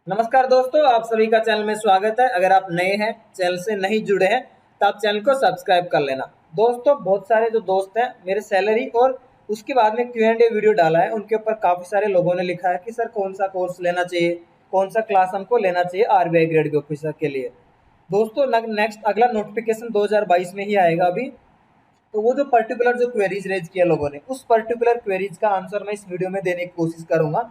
नमस्कार दोस्तों, आप सभी का चैनल में स्वागत है। अगर आप नए हैं, चैनल से नहीं जुड़े हैं, तो आप चैनल को सब्सक्राइब कर लेना। दोस्तों, बहुत सारे जो दोस्त हैं मेरे सैलरी और उसके बाद में Q&A वीडियो डाला है, उनके ऊपर काफ़ी सारे लोगों ने लिखा है कि सर कौन सा कोर्स लेना चाहिए, कौन सा क्लास हमको लेना चाहिए आरबीआई ग्रेड के ऑफिसर के लिए। दोस्तों, नेक्स्ट अगला नोटिफिकेशन 2022 में ही आएगा अभी। तो वो जो पर्टिकुलर जो क्वेरीज रेज किया लोगों ने, उस पर्टिकुलर क्वेरीज का आंसर मैं इस वीडियो में देने की कोशिश करूंगा।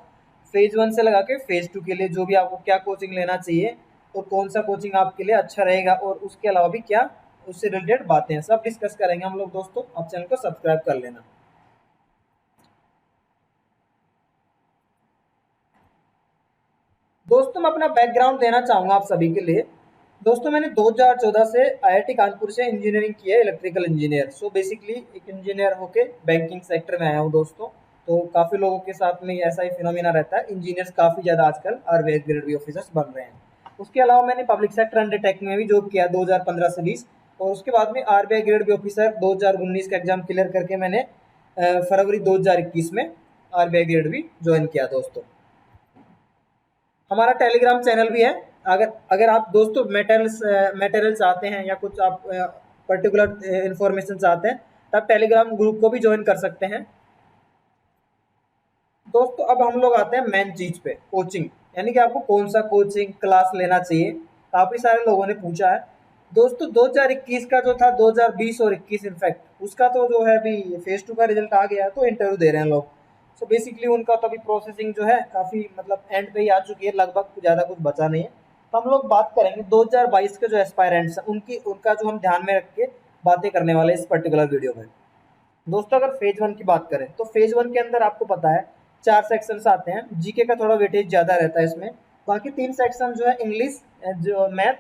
फेज 1 से लगा के फेज 2 के लिए जो भी आपको क्या कोचिंग लेना चाहिए और कौन सा कोचिंग आपके लिए अच्छा रहेगा, और उसके अलावा भी क्या उससे रिलेटेड बातें हैं, सब डिस्कस करेंगे हम लोग। दोस्तों, आप चैनल को सब्सक्राइब कर लेना। दोस्तों, मैं अपना बैकग्राउंड देना चाहूंगा आप सभी के लिए। दोस्तों, मैंने 2014 से आईआईटी कानपुर से इंजीनियरिंग की है, इलेक्ट्रिकल इंजीनियर। सो बेसिकली एक इंजीनियर होके बैंकिंग सेक्टर में आया हूँ दोस्तों। तो काफ़ी लोगों के साथ में ऐसा ही फिनोमिना रहता है, इंजीनियर्स काफ़ी ज़्यादा आजकल आरबीआई ग्रेड बी ऑफिसर्स बन रहे हैं। उसके अलावा मैंने पब्लिक सेक्टर अंडरटेक में भी जॉब किया 2015 से 20, और उसके बाद में आरबीआई ग्रेड बी ऑफिसर 2019 का एग्जाम क्लियर करके मैंने फरवरी 2021 में आरबीआई ग्रेड बी ज्वाइन किया दोस्तों। हमारा टेलीग्राम चैनल भी है। अगर अगर आप दोस्तों मटेरियल चाहते हैं या कुछ आप पर्टिकुलर इंफॉर्मेशन चाहते हैं, तब टेलीग्राम ग्रुप को भी ज्वाइन कर सकते हैं दोस्तों। अब हम लोग आते हैं मेन चीज पे, कोचिंग। यानी कि आपको कौन सा कोचिंग क्लास लेना चाहिए, काफी सारे लोगों ने पूछा है दोस्तों। 2021 का जो था, 2020 और 21 इनफैक्ट, उसका तो जो है अभी फेज 2 का रिजल्ट आ गया है, तो इंटरव्यू दे रहे हैं लोग। सो बेसिकली उनका तो अभी प्रोसेसिंग जो है काफी मतलब एंड पे ही आ चुकी है, लगभग ज्यादा कुछ बचा नहीं है। तो हम लोग बात करेंगे 2022 के जो एस्पायरेंट्स हैं उनकी, उनका जो हम ध्यान में रख के बातें करने वाले हैं इस पर्टिकुलर वीडियो में। दोस्तों, अगर फेज 1 की बात करें तो फेज 1 के अंदर आपको पता है 4 सेक्शंस आते हैं। जीके का थोड़ा वेटेज ज़्यादा रहता है इसमें। बाकी 3 सेक्शन जो है इंग्लिश, जो मैथ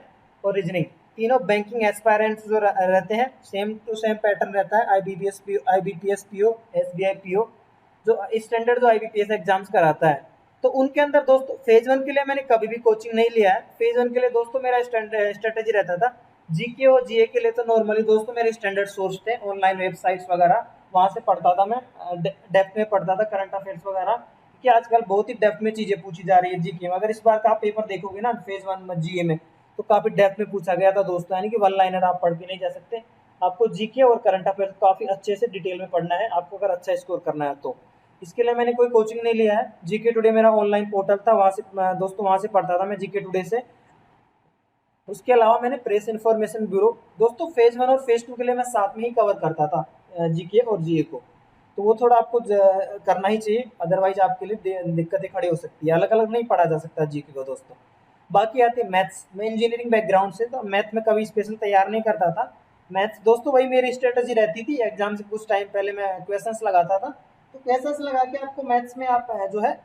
और रीजनिंग, तीनों बैंकिंग एस्पायरेंट्स जो रहते हैं, सेम टू सेम पैटर्न रहता है। आईबीपीएस पीओ, एसबीआई पीओ, जो स्टैंडर्ड जो आईबीपीएस एग्जाम्स कराता है। तो उनके अंदर दोस्तों फेज 1 के लिए मैंने कभी भी कोचिंग नहीं लिया है। फेज 1 के लिए दोस्तों मेरा स्ट्रेटेजी रहता था, जीके और जीए के लिए तो नॉर्मली दोस्तों मेरे स्टैंडर्ड सोर्स थे, ऑनलाइन वेबसाइट्स वगैरह, वहाँ से पढ़ता था मैं। डेप्थ में पढ़ता था करंट अफेयर्स वगैरह, क्योंकि आजकल बहुत ही डेप्थ में चीज़ें पूछी जा रही है जीके में। अगर इस बार का आप पेपर देखोगे ना फेज 1 में जीए में, तो काफ़ी डेप्थ में पूछा गया था दोस्तों। यानी कि वन लाइनर आप पढ़ के नहीं जा सकते, आपको जीके और करंट अफेयर्स काफ़ी अच्छे से डिटेल में पढ़ना है आपको, अगर अच्छा स्कोर करना है तो। इसके लिए मैंने कोई कोचिंग नहीं लिया है। जीके टुडे मेरा ऑनलाइन पोर्टल था, वहाँ से दोस्तों वहाँ से पढ़ता था मैं जीके टुडे से। उसके अलावा मैंने प्रेस इन्फॉर्मेशन ब्यूरो, दोस्तों फेज 1 और फेज 2 के लिए मैं साथ में ही कवर करता था जीके और जीए को। तो वो थोड़ा आपको करना ही चाहिए, अदरवाइज आपके लिए दिक्कतें खड़ी हो सकती है, अलग अलग नहीं पढ़ा जा सकता जीके को दोस्तों। बाकी आते हैं मैथ्स में, इंजीनियरिंग बैकग्राउंड से, तो मैथ में कभी स्पेशल तैयार नहीं करता था। मैथ्स दोस्तों वही मेरी स्ट्रेटजी रहती थी, एग्जाम से कुछ टाइम पहले मैं क्वेश्चंस लगाता था। तो क्वेश्चंस लगा के आपको मैथ्स में आप जो है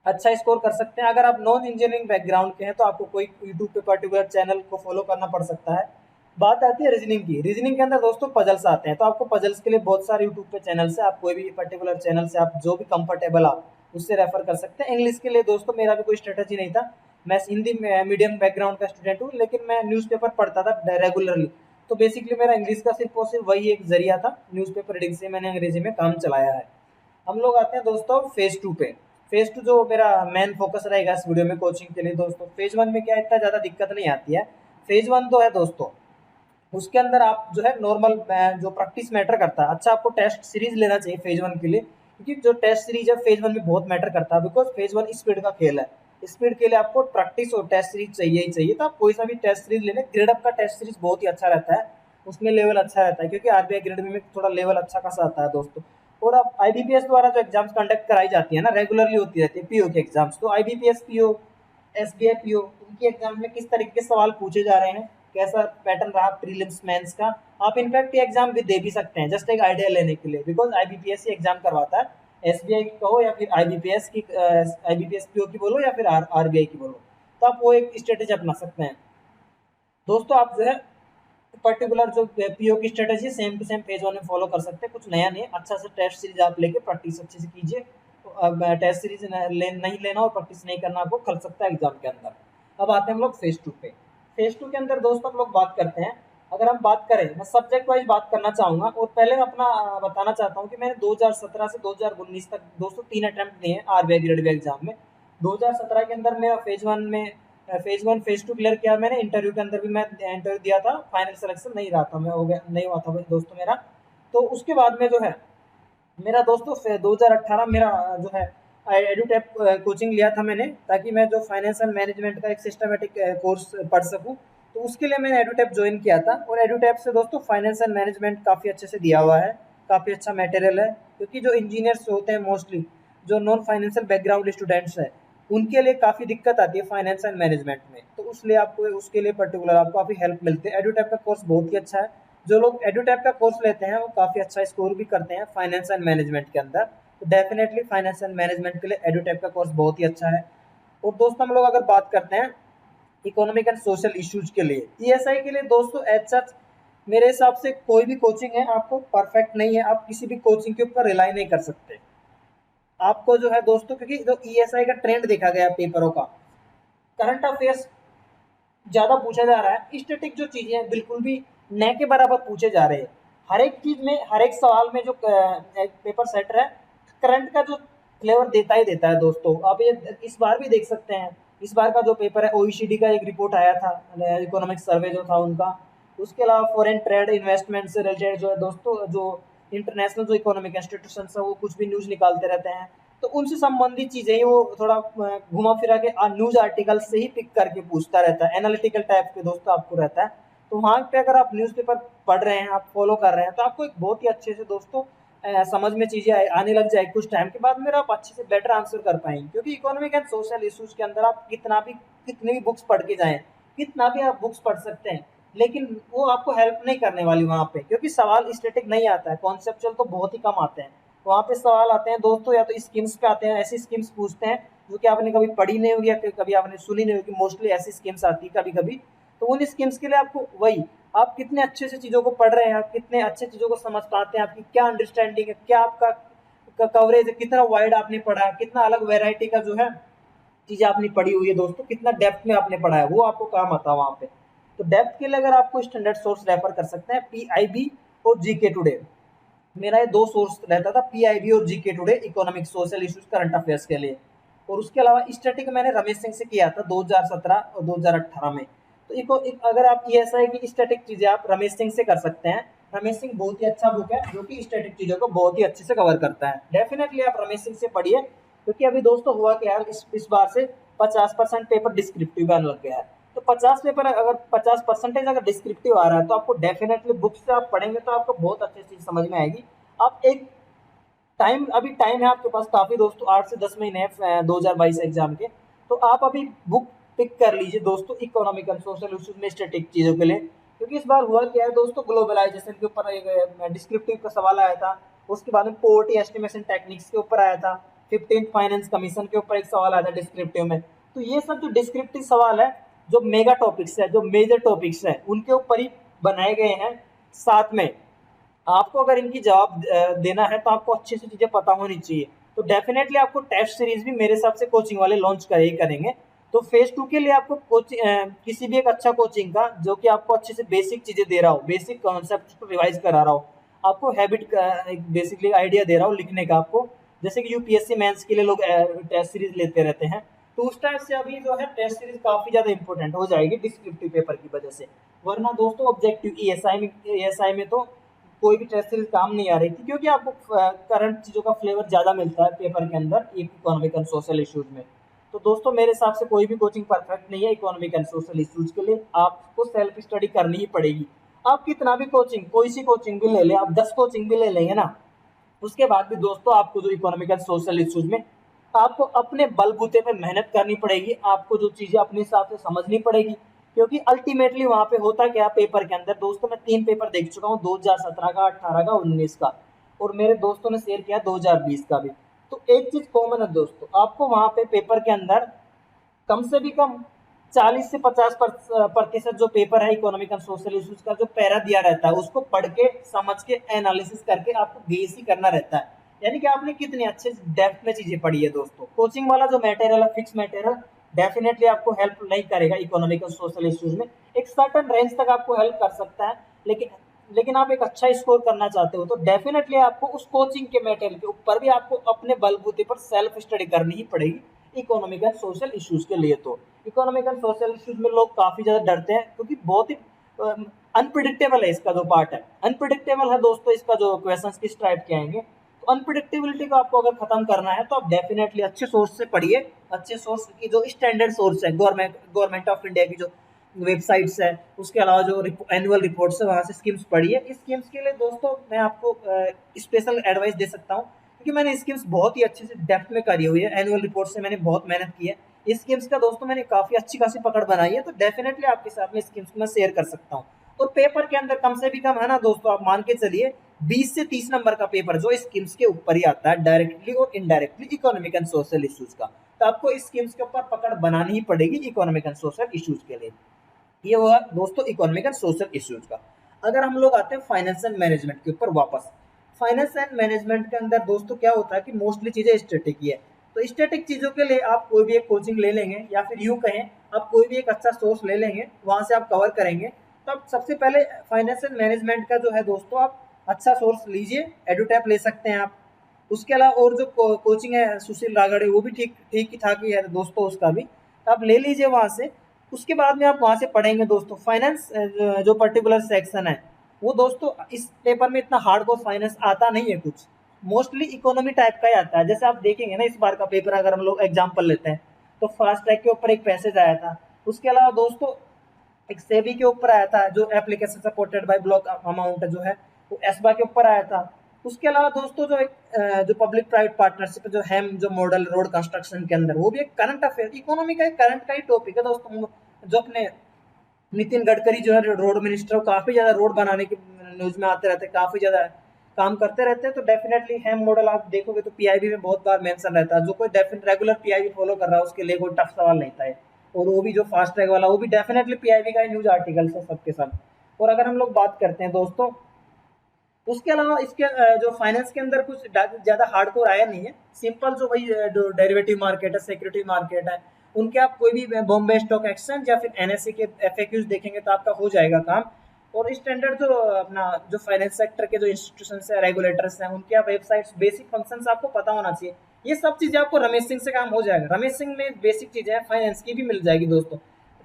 अच्छा स्कोर कर सकते हैं। अगर आप नॉन इंजीनियरिंग बैकग्राउंड के हैं तो आपको कोई यूट्यूब पे पर्टिकुलर चैनल को फॉलो करना पड़ सकता है। बात आती है रीजनिंग की। रीजनिंग के अंदर दोस्तों पजल्स आते हैं, तो आपको पजल्स के लिए बहुत सारे यूट्यूब पे चैनल्स है, आप कोई भी पर्टिकुलर चैनल से आप जो भी कंफर्टेबल आप उससे रेफर कर सकते हैं। इंग्लिश के लिए दोस्तों मेरा भी कोई स्ट्रेटेजी नहीं था, मैं हिंदी मीडियम बैकग्राउंड का स्टूडेंट हूँ, लेकिन मैं न्यूज़पेपर पढ़ता था रेगुलरली। तो बेसिकली मेरा इंग्लिश का सिर्फ और सिर्फ वही एक जरिया था, न्यूज़पेपर रीडिंग से मैंने अंग्रेजी में काम चलाया है। हम लोग आते हैं दोस्तों फेज 2 पे। फेज 2 जो मेरा मेन फोकस रहेगा इस वीडियो में कोचिंग के लिए दोस्तों। फेज 1 में क्या इतना ज़्यादा दिक्कत नहीं आती है। फेज 1 तो है दोस्तों, उसके अंदर आप जो है नॉर्मल जो प्रैक्टिस मैटर करता है। अच्छा, आपको टेस्ट सीरीज लेना चाहिए फेज 1 के लिए, क्योंकि जो टेस्ट सीरीज है फेज 1 में बहुत मैटर करता है, बिकॉज फेज 1 स्पीड का खेल है। स्पीड के लिए आपको प्रैक्टिस और टेस्ट सीरीज चाहिए ही चाहिए। तो आप कोई सा भी टेस्ट सीरीज ले लें, ग्रेड अप का टेस्ट सीरीज बहुत ही अच्छा रहता है, उसमें लेवल अच्छा रहता है, क्योंकि आरबीआई ग्रेड में थोड़ा लेवल अच्छा खासा आता है दोस्तों। और अब आईबीपीएस द्वारा जो एग्जाम्स कंडक्ट कराई जाती है ना, रेगुलरली होती रहती है पीओ की एग्जाम्स, तो आईबीपीएस पीओ, एसबीआई पीओ, इनकी एग्जाम में किस तरीके के सवाल पूछे जा रहे हैं, कैसा पैटर्न रहा प्रीलिम्स मेंस का, आप इनफैक्ट ये एग्जाम भी दे भी सकते हैं जस्ट एक आइडिया लेने के लिए, बिकॉज आईबीपीएस ही एग्जाम करवाता है। एसबीआई की कहो या फिर आईबीपीएस की, आईबीपीएस पीओ की बोलो या फिर आरबीआई की बोलो, तो आप वो एक स्ट्रेटेजी अपना सकते हैं दोस्तों। आप जो है पर्टिकुलर जो पीओ की strategy same to same phase 1 में फॉलो कर सकते हैं, कुछ नया नहीं। अच्छा से टेस्ट सीरीज आप लेके प्रैक्टिस अच्छे से कीजिए। तो अब टेस्ट सीरीज नहीं लेना और प्रैक्टिस नहीं करना आपको खल सकता है एग्जाम के अंदर। अब आते हैं हम लोग फेज 2 पे। फेज 2 के अंदर दोस्तों हम लोग बात करते हैं, अगर हम बात करें, मैं सब्जेक्ट वाइज बात करना चाहूंगा, और पहले मैं अपना बताना चाहता हूँ कि मैंने 2017 से 2019 तक दोस्तों 3 अटेम्प्ट दिए हैं आरबीआई ग्रेड बी एग्जाम में। 2017 के अंदर मेरा फेज 1 फेज 2 क्लियर किया मैंने। इंटरव्यू के अंदर भी मैं इंटरव्यू दिया था, फाइनल सिलेक्शन नहीं रहा था, मैं हो गया नहीं हुआ था दोस्तों मेरा। तो उसके बाद में जो है मेरा दोस्तों 2018 मेरा जो है एडुटेप कोचिंग लिया था मैंने, ताकि मैं जो फाइनेंस एंड मैनेजमेंट का एक सिस्टमेटिक कोर्स पढ़ सकूं। तो उसके लिए मैंने एडुटेप ज्वाइन किया था, और एडुटेप से दोस्तों फाइनेंस एंड मैनेजमेंट काफ़ी अच्छे से दिया हुआ है, काफ़ी अच्छा मटेरियल है। क्योंकि जो इंजीनियर्स होते हैं मोस्टली, जो नॉन फाइनेंशियल बैकग्राउंड स्टूडेंट्स हैं, उनके लिए काफ़ी दिक्कत आती है फाइनेंस एंड मैनेजमेंट में। तो उसलिए आपको उसके लिए पर्टिकुलर आपको काफ़ी हेल्प मिलती है। एडुटेप का कोर्स बहुत ही अच्छा है। जो लोग एडुटेप का कोर्स लेते हैं वो काफ़ी अच्छा स्कोर भी करते हैं फाइनेंस एंड मैनेजमेंट के अंदर। तो डेफिनेटली फाइनेंस एंड मैनेजमेंट के लिए एडुटेप का कोर्स बहुत ही अच्छा है। और दोस्तों हम लोग अगर बात करते हैं इकोनॉमिक एंड सोशल इश्यूज के लिए, ईएसआई के लिए दोस्तों एज सच मेरे हिसाब से कोई भी कोचिंग है आपको परफेक्ट नहीं है। आप किसी भी कोचिंग के ऊपर रिलाई नहीं कर सकते। आपको जो है दोस्तों, क्योंकि जो ईएसआई का ट्रेंड देखा गया पेपरों का, करंट अफेयर्स ज्यादा पूछा जा रहा है, स्टैटिक जो चीजें हैं बिल्कुल भी न के बराबर पूछे जा रहे हैं। हर एक चीज में, हर एक सवाल में जो पेपर सेटर है, करंट का जो फ्लेवर देता ही देता है दोस्तों। आप ये इस बार भी देख सकते हैं, इस बार का जो पेपर है ओईसीडी का एक रिपोर्ट आया था, इकोनॉमिक सर्वे जो था उनका। उसके अलावा फॉरेन ट्रेड इन्वेस्टमेंट से रिलेटेड जो है दोस्तों, जो इंटरनेशनल जो इकोनॉमिक इंस्टीट्यूशन है वो कुछ भी न्यूज निकालते रहते हैं। तो उनसे संबंधित चीजें ही वो थोड़ा घुमा फिरा के न्यूज आर्टिकल से ही पिक करके पूछता रहता है, एनालिटिकल टाइप के दोस्तों आपको रहता है। तो वहां पे अगर आप न्यूज़पेपर पढ़ रहे हैं, आप फॉलो कर रहे हैं, तो आपको एक बहुत ही अच्छे से दोस्तों समझ में चीजें आने लग जाए कुछ टाइम के बाद में, आप अच्छे से बेटर आंसर कर पाएंगे। क्योंकि इकोनॉमिक एंड सोशल इश्यूज के अंदर आप कितनी भी बुक्स पढ़ के जाएं, कितना भी आप बुक्स पढ़ सकते हैं, लेकिन वो आपको हेल्प नहीं करने वाली वहां पे। क्योंकि सवाल स्टैटिक नहीं आता है, कॉन्सेप्चुअल तो बहुत ही कम आते हैं। वहाँ पे सवाल आते हैं दोस्तों, या तो स्कीम्स पे आते हैं, ऐसी स्कीम्स पूछते हैं जो कि आपने कभी पढ़ी नहीं होगी या कभी आपने सुनी नहीं होगी। मोस्टली ऐसी स्कीम्स आती है कभी कभी। तो उन स्कीम्स के लिए आपको वही, आप कितने अच्छे से चीज़ों को पढ़ रहे हैं, आप कितने अच्छे चीज़ों को समझ पाते हैं, आपकी क्या अंडरस्टैंडिंग है, क्या आपका कवरेज है, कितना वाइड आपने पढ़ा है, कितना अलग वेराइटी का जो है चीज़ें आपने पढ़ी हुई है दोस्तों, कितना डेप्थ में आपने पढ़ा है, वो आपको काम आता है वहाँ पे। तो डेप्थ के लिए अगर आपको स्टैंडर्ड सोर्स रेफर कर सकते हैं, पीआईबी और जीके टुडे। मेरा ये दो सोर्स रहता था, पीआईबी और GK today, economic social issues current affairs के लिए। और उसके अलावा स्टैटिक मैंने रमेश सिंह से किया था 2017 और 2018 में। तो अगर आप ईएसआई की स्टैटिक चीजें आप रमेश सिंह से कर सकते हैं। रमेश सिंह बहुत ही अच्छा बुक है जो कि स्टैटिक चीजों को बहुत ही अच्छे से कवर करता है। डेफिनेटली आप रमेश सिंह से पढ़िए। क्योंकि अभी दोस्तों हुआ क्या है, इस बार से 50% पेपर डिस्क्रिप्टिव आने लग गया है। तो 50% अगर डिस्क्रिप्टिव आ रहा है, तो आपको डेफिनेटली बुक से आप पढ़ेंगे तो आपको बहुत अच्छी चीज समझ में आएगी। आप एक अभी टाइम है आपके पास काफी दोस्तों, 8 से 10 महीने हैं 2022 एग्जाम के। तो आप अभी बुक पिक कर लीजिए दोस्तों, इकोनॉमिक एंड सोशल इश्यूज में स्टैटिक चीजों के लिए। क्योंकि इस बार हुआ क्या है दोस्तों, ग्लोबलाइजेशन के ऊपर एक डिस्क्रिप्टिव का सवाल आया था। उसके बाद में पोवर्टी एस्टिमेशन टेक्निक्स के ऊपर आया था। 15th फाइनेंस कमीशन के ऊपर एक सवाल आया था डिस्क्रिप्टिव में। तो ये सब जो डिस्क्रिप्टिव सवाल है, जो मेगा टॉपिक्स है, जो मेजर टॉपिक्स है, उनके ऊपर ही बनाए गए हैं। साथ में आपको अगर इनकी जवाब देना है तो आपको अच्छे से चीजें पता होनी चाहिए। तो डेफिनेटली आपको टेस्ट सीरीज भी मेरे हिसाब से कोचिंग वाले लॉन्च करेंगे। तो फेज 2 के लिए आपको किसी भी एक अच्छा कोचिंग का जो कि आपको अच्छे से बेसिक चीजें दे रहा हो, बेसिक कॉन्सेप्ट को रिवाइज करा रहा हो, आपको हैबिट का एक बेसिकली आइडिया दे रहा हो लिखने का आपको। जैसे कि यूपीएससी मेंस के लिए लोग टेस्ट सीरीज लेते रहते हैं, तो उस टाइप से अभी जो है टेस्ट सीरीज काफी ज्यादा इंपॉर्टेंट हो जाएगी डिस्क्रिप्टिव पेपर की वजह से। वरना दोस्तों ऑब्जेक्टिव ईएसआई में तो कोई भी टेस्ट सीरीज काम नहीं आ रही थी। क्योंकि आपको करंट चीज़ों का फ्लेवर ज़्यादा मिलता है पेपर के अंदर इकोनॉमिक एंड सोशल इश्यूज में। तो दोस्तों मेरे हिसाब से कोई भी कोचिंग परफेक्ट नहीं है इकोनॉमिक एंड सोशल इश्यूज के लिए। आपको सेल्फ स्टडी करनी ही पड़ेगी। आप कितना भी कोचिंग, कोई सी कोचिंग भी ले लें, आप 10 कोचिंग भी ले लेंगे ना, उसके बाद भी दोस्तों आपको जो इकोनॉमिक एंड सोशल इश्यूज में आपको अपने बलबूते पे मेहनत करनी पड़ेगी। आपको जो चीज़ें अपने हिसाब से समझनी पड़ेगी। क्योंकि अल्टीमेटली वहां पे होता क्या पेपर के अंदर दोस्तों, मैं 3 पेपर देख चुका हूँ, 2017 का, 18 का, 19 का, और मेरे दोस्तों ने शेयर किया 2020 का भी। तो एक चीज कॉमन है दोस्तों, आपको वहां पे पेपर के अंदर कम से भी कम 40 से 50% जो पेपर है इकोनॉमिक एंड सोशल इश्यूज का, जो पैरा दिया रहता है उसको पढ़ के समझ के एनालिसिस करके आपको बेस ही करना रहता है। यानी कि आपने कितने अच्छे डेप्थ में चीजें पढ़ी है दोस्तों। कोचिंग वाला जो मटेरियल है, फिक्स मटेरियल, डेफिनेटली आपको हेल्प नहीं करेगा इकोनॉमिक और सोशल इश्यूज में। एक सर्टन रेंज तक आपको हेल्प कर सकता है, लेकिन आप एक अच्छा स्कोर करना चाहते हो तो डेफिनेटली आपको उस कोचिंग के मटेरियल के ऊपर भी आपको अपने बलबूते पर सेल्फ स्टडी करनी ही पड़ेगी। इकोनॉमिक एंड सोशल इश्यूज के लिए। तो इकोनॉमिक एंड सोशल इश्यूज में लोग काफी ज्यादा डरते हैं क्योंकि बहुत ही अनप्रिडिक्टेबल है इसका जो पार्ट है, अनप्रिडिक्टेबल है दोस्तों इसका जो क्वेश्चन किस टाइप के आएंगे। तो अनप्रिडिक्टेबिलिटी को आपको अगर खत्म करना है तो आप डेफिनेटली अच्छे सोर्स से पढ़िए, अच्छे सोर्स की जो स्टैंडर्ड सोर्स है गवर्नमेंट ऑफ इंडिया की जो वेबसाइट्स है, उसके अलावा जो एनुअल रिपोर्ट्स है वहाँ से स्कीम्स पढ़िए। इस स्कीम्स के लिए दोस्तों मैं आपको स्पेशल एडवाइस दे सकता हूँ क्योंकि मैंने स्कीम्स बहुत ही अच्छे से डेप्थ में करी हुई है, एनुअल रिपोर्ट से मैंने बहुत मेहनत की है। इस स्कीम्स का दोस्तों मैंने काफी अच्छी खासी पकड़ बनाई है, तो डेफिनेटली आपके साथ में स्कीम्स को मैं शेयर कर सकता हूँ। और पेपर के अंदर कम से भी कम है ना दोस्तों, आप मान के चलिए 20 से 30 नंबर का पेपर जो स्कीम्स के ऊपर ही आता है, डायरेक्टली और indirectly economic and social issues का। तो आपको इस स्कीम्स के ऊपर पकड़ बनानी ही पड़ेगी इकोनॉमिक एंड सोशल इश्यूज के लिए। ये हुआ दोस्तों इकोनॉमिक एंड सोशल इश्यूज का। अगर हम लोग आते हैं फाइनेंस एंड मैनेजमेंट के ऊपर वापस, फाइनेंस एंड मैनेजमेंट के अंदर दोस्तों क्या होता है कि मोस्टली चीजें स्टैटिक ही है। तो स्टैटिक चीजों के लिए आप कोई भी एक कोचिंग ले लेंगे या फिर यूं कहें आप कोई भी एक अच्छा सोर्स ले लेंगे, वहां से आप कवर करेंगे। तो आप सबसे पहले फाइनेंस एंड मैनेजमेंट का जो है दोस्तों आप अच्छा सोर्स लीजिए, एडुटैप ले सकते हैं आप। उसके अलावा और जो कोचिंग है सुशील रागड़े वो भी ठीक ठीक ही ठाक ही है दोस्तों, उसका भी तो आप ले लीजिए वहां से। उसके बाद में आप वहां से पढ़ेंगे दोस्तों फाइनेंस जो पर्टिकुलर सेक्शन है वो दोस्तों इस पेपर में इतना हार्डकोर फाइनेंस आता नहीं है, कुछ मोस्टली इकोनॉमी टाइप का ही आता है। जैसे आप देखेंगे ना इस बार का पेपर अगर हम लोग एग्जाम्पल लेते हैं तो फास्ट ट्रैक के ऊपर एक पैसेज आया था। उसके अलावा दोस्तों एक सेबी के ऊपर आया था जो application supported by block amount जो है वो एसबा के ऊपर आया था। उसके अलावा दोस्तों जो एक जो पब्लिक प्राइवेट पार्टनरशिप जो हैम जो मॉडल रोड कंस्ट्रक्शन के अंदर वो भी एक करंट अफेयर इकोनॉमी का करंट का ही टॉपिक है दोस्तों। जो अपने नितिन गडकरी जो है रोड मिनिस्टर, काफी ज्यादा रोड बनाने की न्यूज में आते रहते हैं, काफी ज्यादा काम करते रहते हैं। तो डेफिनेटली हैम मॉडल आप देखोगे तो पीआईबी में बहुत बार मेंशन रहता है। जो कोई रेगुलर पीआईबी फॉलो कर रहा है उसके लिए कोई टफ सवाल नहीं था। और वो भी जो फास्ट ट्रैक वाला वो भी डेफिनेटली पीआईबी का न्यूज आर्टिकल है सबके सब। और अगर हम लोग बात करते हैं दोस्तों उसके अलावा इसके जो फाइनेंस के अंदर कुछ ज्यादा हार्डकोर आया नहीं है, सिंपल जो वही जो डेरिवेटिव मार्केट है, सिक्योरिटी मार्केट है, उनके आप कोई भी बॉम्बे स्टॉक एक्सचेंज या फिर एनएससी के एफएक्यूज देखेंगे तो आपका हो जाएगा काम। और स्टैंडर्ड जो अपना जो फाइनेंस सेक्टर के जो इंस्टीट्यूशन है, रेगुलेटर्स हैं, उनके आप वेबसाइट्स बेसिक फंक्शंस आपको पता होना चाहिए। ये सब चीजें आपको रमेश सिंह से काम हो जाएगा। रमेश सिंह में बेसिक चीजें फाइनेंस की भी मिल जाएगी दोस्तों।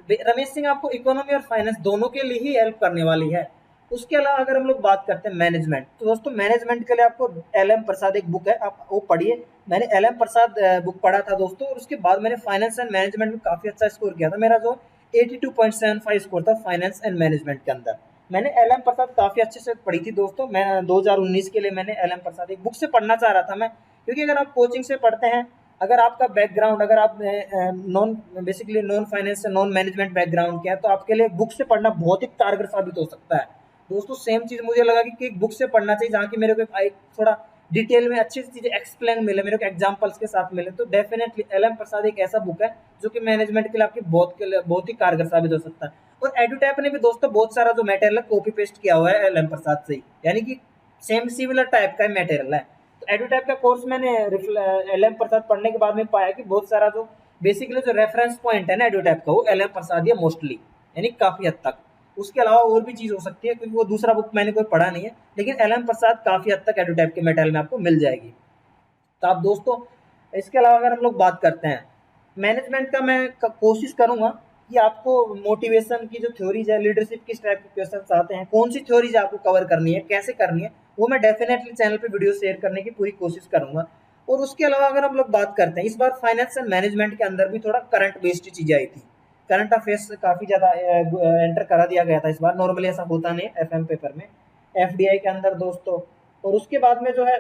रमेश सिंह आपको इकोनॉमी और फाइनेंस दोनों के लिए ही हेल्प करने वाली है। उसके अलावा अगर हम लोग बात करते हैं मैनेजमेंट, तो दोस्तों मैनेजमेंट के लिए आपको एल.एम. प्रसाद एक बुक है, आप वो पढ़िए। मैंने एल.एम. प्रसाद बुक पढ़ा था दोस्तों, और उसके बाद मैंने फाइनेंस एंड मैनेजमेंट में काफी अच्छा स्कोर किया था। मेरा जो 82.75 स्कोर था फाइनेंस एंड मैनेजमेंट के अंदर। मैंने एल.एम. प्रसाद काफी अच्छे से पढ़ी थी दोस्तों। मैं 2019 के लिए मैंने एल.एम. प्रसाद एक बुक से पढ़ना चाह रहा था मैं, क्योंकि अगर आप कोचिंग से पढ़ते हैं, अगर आपका बैकग्राउंड अगर आप नॉन बेसिकली नॉन फाइनेंस से नॉन मैनेजमेंट बैकग्राउंड के हैं तो आपके लिए बुक से पढ़ना बहुत ही कारगर साबित हो सकता है दोस्तों। सेम चीज मुझे लगा कि एक बुक से पढ़ना चाहिए जहाँ की मेरे को थोड़ा डिटेल में अच्छी चीजें एक्सप्लेन मिले, मेरे को एग्जांपल्स के साथ मिले। तो डेफिनेटली एल.एम. प्रसाद एक ऐसा बुक है जो कि मैनेजमेंट के लिए आपकी बहुत ही कारगर साबित हो सकता है। और एडुटैप ने भी दोस्तों बहुत सारा जो मटेरियल कॉपी पेस्ट किया हुआ है एल.एम. प्रसाद से ही, यानी कि सेम सिमिलर टाइप का मटेरियल है। तो एडुटैप का कोर्स मैंने एल.एम. प्रसाद पढ़ने के बाद में पाया कि बहुत सारा जो बेसिकली जो रेफरेंस पॉइंट है ना एडुटैप का वो एल.एम. प्रसाद है मोस्टली, यानी काफी हद तक। उसके अलावा और भी चीज हो सकती है क्योंकि वो दूसरा बुक मैंने कोई पढ़ा नहीं है, लेकिन एल.एम. प्रसाद काफी हद तक एडुटैप के मटेरियल में आपको मिल जाएगी। तो आप दोस्तों इसके अलावा अगर हम लोग बात करते हैं मैनेजमेंट का, मैं कोशिश करूंगा कि आपको मोटिवेशन की जो थ्योरीज है, लीडरशिप किस टाइप के क्वेश्चन आते हैं, कौन सी थ्योरीज आपको कवर करनी है, कैसे करनी है, वो मैं डेफिनेटली चैनल पे वीडियो शेयर करने की पूरी कोशिश करूंगा। और उसके अलावा अगर हम लोग बात करते हैं इस बार फाइनेंस एंड मैनेजमेंट के अंदर भी थोड़ा करंट बेस्ड चीजें आई थी, करंट अफेयर्स काफी ज्यादा एंटर करा दिया गया था इस बार। नॉर्मली ऐसा होता नहीं एफएम पेपर में, एफडीआई के अंदर दोस्तों। और उसके बाद में जो है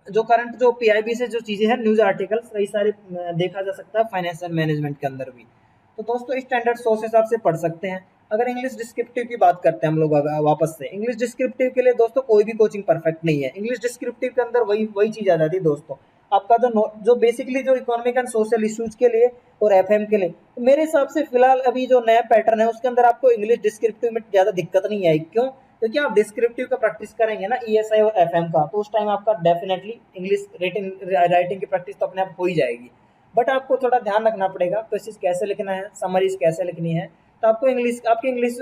जो करंट जो पीआईबी से जो चीजें हैं न्यूज आर्टिकल्स वही सारे देखा जा सकता है फाइनेंस एंड मैनेजमेंट के अंदर भी। तो दोस्तों स्टैंडर्ड सोर्सेस आपसे पढ़ सकते हैं। अगर इंग्लिश डिस्क्रिप्टिव की बात करते हैं हम लोग वापस से, इंग्लिश डिस्क्रिप्टिव के लिए दोस्तों कोई भी कोचिंग परफेक्ट नहीं है। इंग्लिश डिस्क्रिप्टिव के अंदर वही वही चीज आ जाती है दोस्तों, आपका जो बेसिकली जो इकोनॉमिक एंड सोशल इश्यूज के लिए और एफएम के लिए, तो मेरे हिसाब से फिलहाल अभी जो नया पैटर्न है उसके अंदर आपको इंग्लिश डिस्क्रिप्टिव में ज्यादा दिक्कत नहीं आएगी। क्यों? क्योंकि आप डिस्क्रिप्टिव का प्रैक्टिस करेंगे ना ईएसआई और एफएम का, तो उस टाइम आपका डेफिनेटली इंग्लिश राइटिंग की प्रैक्टिस तो अपने आप हो ही जाएगी। बट आपको थोड़ा ध्यान रखना पड़ेगा क्वेश्चन कैसे लिखना है, समरीज कैसे लिखनी है। तो आपको इंग्लिश आपकी इंग्लिश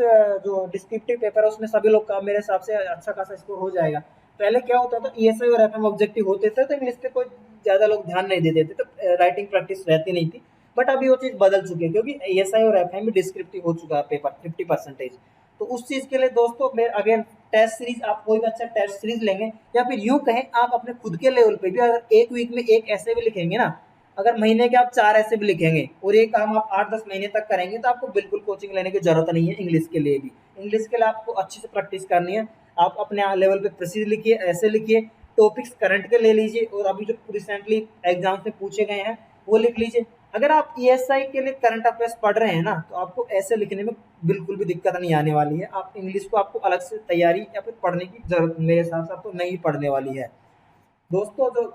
जो डिस्क्रिप्टिव पेपर है उसमें सभी लोग का मेरे हिसाब से अच्छा खासा स्कोर हो जाएगा। पहले क्या होता था ईएसआई और एफएम ऑब्जेक्टिव होते थे तो इंग्लिश पे कोई ज़्यादा लोग ध्यान नहीं देते थे, तो राइटिंग प्रैक्टिस रहती नहीं थी। बट अभी वो चीज़ बदल चुकी है, क्योंकि एएसआई और एफआई में डिस्क्रिप्टिव हो चुका है पेपर 50%। तो उस चीज़ के लिए दोस्तों मैं अगेन टेस्ट सीरीज, आप कोई भी अच्छा टेस्ट सीरीज लेंगे, या फिर यूँ कहें आप अपने खुद के लेवल पे भी अगर एक वीक में एक ऐसे भी लिखेंगे ना, अगर महीने के आप 4 ऐसे भी लिखेंगे और ये काम आप 8-10 महीने तक करेंगे, तो आपको बिल्कुल कोचिंग लेने की ज़रूरत नहीं है इंग्लिश के लिए भी। इंग्लिश के लिए आपको अच्छे से प्रैक्टिस करनी है। आप अपने लेवल पे प्रेसिज लिखिए, ऐसे लिखिए, टॉपिक्स करंट के ले लीजिए और अभी जो रिसेंटली एग्जाम्स में पूछे गए हैं वो लिख लीजिए। अगर आप ईएसआई के लिए करंट अफेयर्स पढ़ रहे हैं ना, तो आपको ऐसे लिखने में बिल्कुल भी दिक्कत नहीं आने वाली है। आप इंग्लिश को आपको अलग से तैयारी या फिर पढ़ने की ज़रूरत मेरे हिसाब से तो नहीं पढ़ने वाली है। दोस्तों जो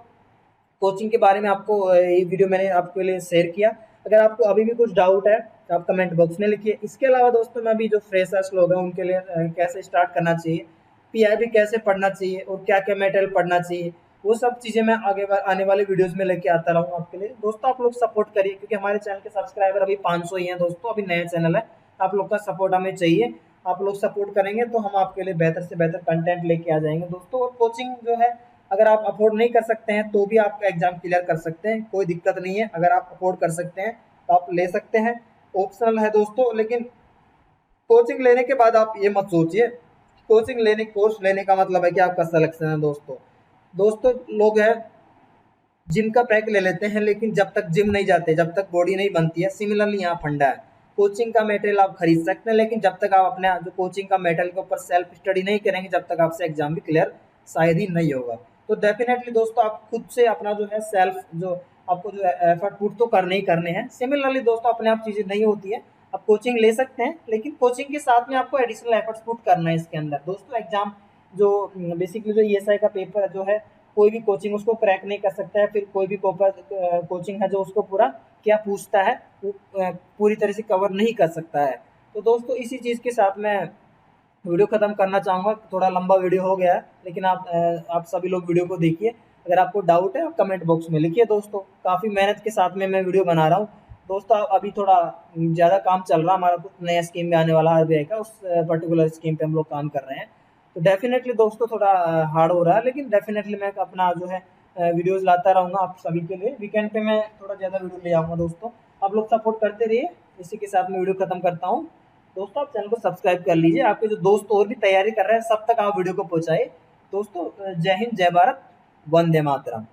कोचिंग के बारे में आपको ये वीडियो मैंने आपके लिए शेयर किया। अगर आपको अभी भी कुछ डाउट है तो आप कमेंट बॉक्स में लिखिए। इसके अलावा दोस्तों मैं अभी जो फ्रेशर्स लोग हैं उनके लिए कैसे स्टार्ट करना चाहिए, पीआईबी कैसे पढ़ना चाहिए और क्या क्या मटेरियल पढ़ना चाहिए, वो सब चीज़ें मैं आगे आने वाले वीडियोस में लेके आता रहूँगा आपके लिए। दोस्तों आप लोग सपोर्ट करिए, क्योंकि हमारे चैनल के सब्सक्राइबर अभी 500 ही हैं दोस्तों, अभी नया चैनल है। आप लोग का सपोर्ट हमें चाहिए। आप लोग सपोर्ट करेंगे तो हम आपके लिए बेहतर से बेहतर कंटेंट लेके आ जाएंगे दोस्तों। और कोचिंग जो है, अगर आप अफोर्ड नहीं कर सकते हैं तो भी आप एग्जाम क्लियर कर सकते हैं, कोई दिक्कत नहीं है। अगर आप अफोर्ड कर सकते हैं तो आप ले सकते हैं, ऑप्शनल है दोस्तों। लेकिन कोचिंग लेने के बाद आप ये मत सोचिए कोर्स लेने का मतलब है कि आपका सिलेक्शन है दोस्तों। दोस्तों लोग हैं जिम का पैक ले लेते हैं, लेकिन जब तक जिम नहीं जाते, जब तक बॉडी नहीं बनती है, सिमिलरली यहाँ फंडा है। कोचिंग का मटेरियल आप खरीद सकते हैं, लेकिन जब तक आप अपने जो कोचिंग का मटेरियल के ऊपर सेल्फ स्टडी नहीं करेंगे, जब तक आपसे एग्जाम भी क्लियर शायद ही नहीं होगा। तो डेफिनेटली दोस्तों आप खुद से अपना जो है सेल्फ जो आपको जो एफर्ट पुट तो करने ही करने हैं। सिमिलरली दोस्तों अपने आप चीज़ें नहीं होती है, आप कोचिंग ले सकते हैं, लेकिन कोचिंग के साथ में आपको एडिशनल एफर्ट्स पुट करना है इसके अंदर दोस्तों। एग्जाम जो बेसिकली जो ईएसआई का पेपर जो है, कोई भी कोचिंग उसको क्रैक नहीं कर सकता है। फिर कोई भी कोचिंग है जो उसको पूरा क्या पूछता है वो पूरी तरह से कवर नहीं कर सकता है। तो दोस्तों इसी चीज़ के साथ मैं वीडियो ख़त्म करना चाहूँगा। थोड़ा लंबा वीडियो हो गया है, लेकिन आप सभी लोग वीडियो को देखिए। अगर आपको डाउट है आप कमेंट बॉक्स में लिखिए दोस्तों। काफ़ी मेहनत के साथ में मैं वीडियो बना रहा हूँ दोस्तों। अभी थोड़ा ज़्यादा काम चल रहा है हमारा, कुछ नया स्कीम में आने वाला आरबीआई का, उस पर्टिकुलर स्कीम पे हम लोग काम कर रहे हैं। तो डेफिनेटली दोस्तों थोड़ा हार्ड हो रहा है, लेकिन डेफिनेटली मैं अपना जो है वीडियोस लाता रहूँगा आप सभी के लिए। वीकेंड पे मैं थोड़ा ज़्यादा वीडियो ले आऊँगा दोस्तों। आप लोग सपोर्ट करते रहिए। इसी के साथ मैं वीडियो खत्म करता हूँ दोस्तों। आप चैनल को सब्सक्राइब कर लीजिए, आपके जो दोस्त और भी तैयारी कर रहे हैं सब तक आप वीडियो को पहुँचाइए दोस्तों। जय हिंद, जय भारत, वंदे मातरम।